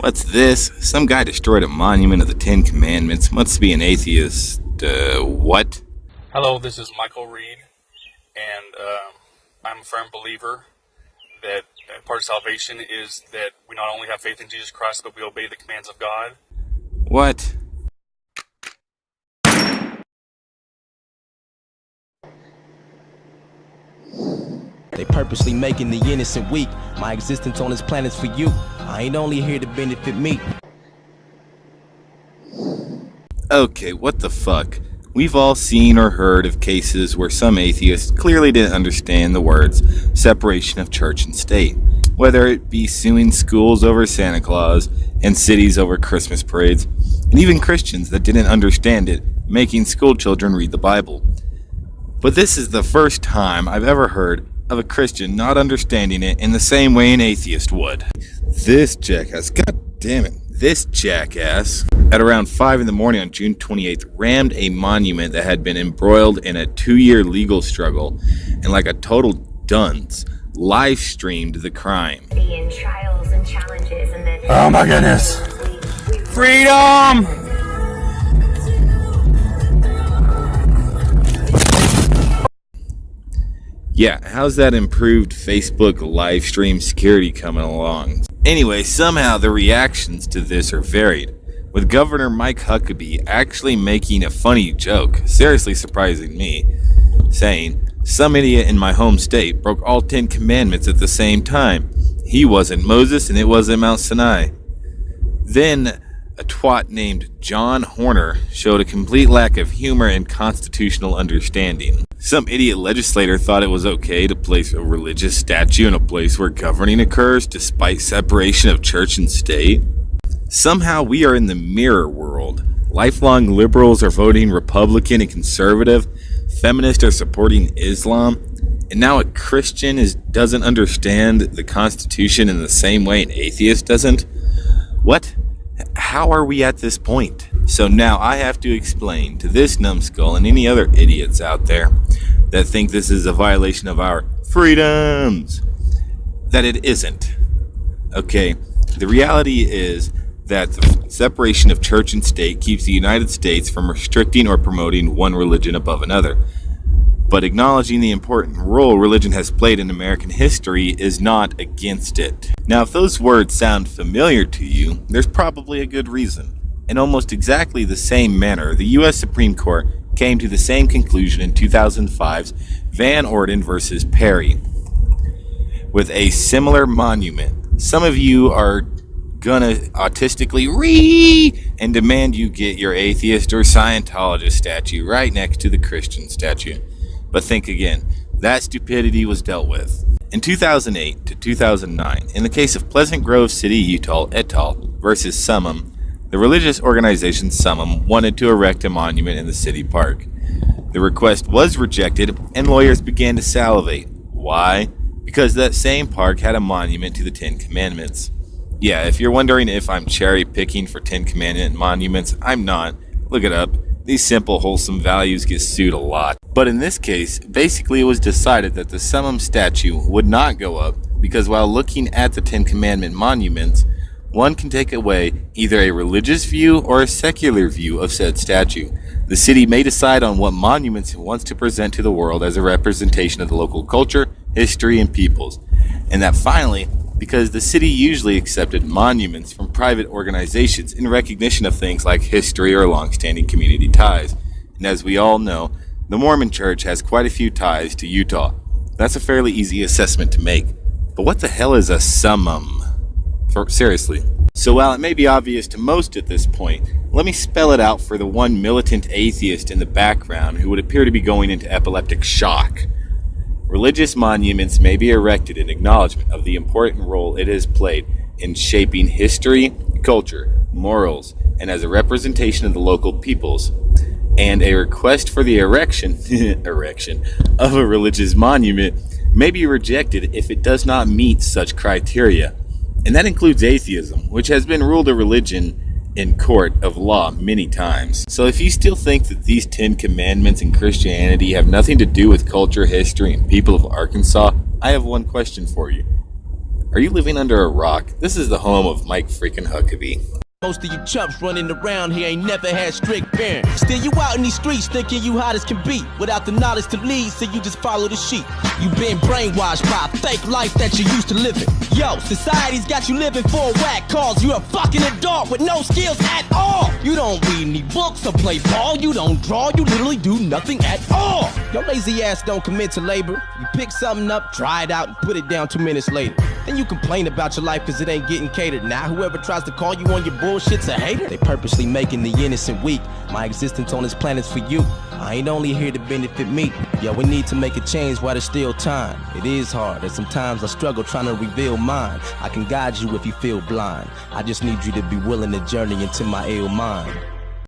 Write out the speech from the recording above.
What's this? Some guy destroyed a monument of the Ten Commandments. Must be an atheist. What? Hello, this is Michael Reed, and I'm a firm believer that part of salvation is that we not only have faith in Jesus Christ, but we obey the commands of God. What? They purposely making the innocent weak. My existence on this planet's for you. I ain't only here to benefit me. Okay, what the fuck? We've all seen or heard of cases where some atheists clearly didn't understand the words separation of church and state. Whether it be suing schools over Santa Claus and cities over Christmas parades, and even Christians that didn't understand it, making school children read the Bible. But this is the first time I've ever heard of a Christian not understanding it in the same way an atheist would. This jackass, god damn it, this jackass, at around 5 in the morning on June 28th, rammed a monument that had been embroiled in a 2-year legal struggle, and like a total dunce, live streamed the crime. Trials and challenges and the Oh my goodness! Freedom! Yeah, how's that improved Facebook live stream security coming along? Anyway, somehow the reactions to this are varied, with Governor Mike Huckabee actually making a funny joke, seriously surprising me, saying, "Some idiot in my home state broke all 10 commandments at the same time. He wasn't Moses and it wasn't Mount Sinai." Then a twat named John Horner showed a complete lack of humor and constitutional understanding. Some idiot legislator thought it was okay to place a religious statue in a place where governing occurs despite separation of church and state. Somehow we are in the mirror world. Lifelong liberals are voting Republican and conservative. Feminists are supporting Islam. And now a Christian doesn't understand the Constitution in the same way an atheist doesn't? What? How are we at this point? So now I have to explain to this numbskull and any other idiots out there that think this is a violation of our freedoms that it isn't. Okay, the reality is that the separation of church and state keeps the United States from restricting or promoting one religion above another. But acknowledging the important role religion has played in American history is not against it. Now, if those words sound familiar to you, there's probably a good reason. In almost exactly the same manner, the U.S. Supreme Court came to the same conclusion in 2005's Van Orden versus Perry, with a similar monument. Some of you are gonna autistically and demand you get your atheist or Scientologist statue right next to the Christian statue. But think again, that stupidity was dealt with. In 2008 to 2009, in the case of Pleasant Grove City, Utah et al. Versus SUMMUM, the religious organization SUMMUM wanted to erect a monument in the city park. The request was rejected, and lawyers began to salivate. Why? Because that same park had a monument to the 10 Commandments. Yeah, if you're wondering if I'm cherry picking for 10 Commandment monuments, I'm not. Look it up. These simple, wholesome values get sued a lot. But in this case, basically it was decided that the SUMMUM statue would not go up because while looking at the 10 Commandment monuments, one can take away either a religious view or a secular view of said statue. The city may decide on what monuments it wants to present to the world as a representation of the local culture, history, and peoples. And that finally, because the city usually accepted monuments from private organizations in recognition of things like history or long-standing community ties. And as we all know, the Mormon Church has quite a few ties to Utah. That's a fairly easy assessment to make. But what the hell is a SUMMUM? Seriously. So while it may be obvious to most at this point, let me spell it out for the one militant atheist in the background who would appear to be going into epileptic shock. Religious monuments may be erected in acknowledgement of the important role it has played in shaping history, culture, morals, and as a representation of the local peoples. And a request for the erection of a religious monument may be rejected if it does not meet such criteria. And that includes atheism, which has been ruled a religion in court of law many times. So if you still think that these 10 Commandments in Christianity have nothing to do with culture, history, and people of Arkansas, I have one question for you. Are you living under a rock? This is the home of Mike freaking Huckabee. Most of you chumps running around here ain't never had strict parents. Still you out in these streets thinking you hot as can be, without the knowledge to lead, so you just follow the sheep. You been brainwashed by a fake life that you used to living. Yo, society's got you living for a whack cause. You're a fucking adult with no skills at all. You don't read any books or play ball. You don't draw, you literally do nothing at all. Your lazy ass don't commit to labor. You pick something up, try it out, and put it down 2 minutes later. Then you complain about your life cause it ain't getting catered. Now whoever tries to call you on your bullshit's a hater. They purposely making the innocent weak. My existence on this planet's for you. I ain't only here to benefit me. Yeah, we need to make a change while there's still time. It is hard, and sometimes I struggle trying to reveal mine. I can guide you if you feel blind. I just need you to be willing to journey into my ill mind.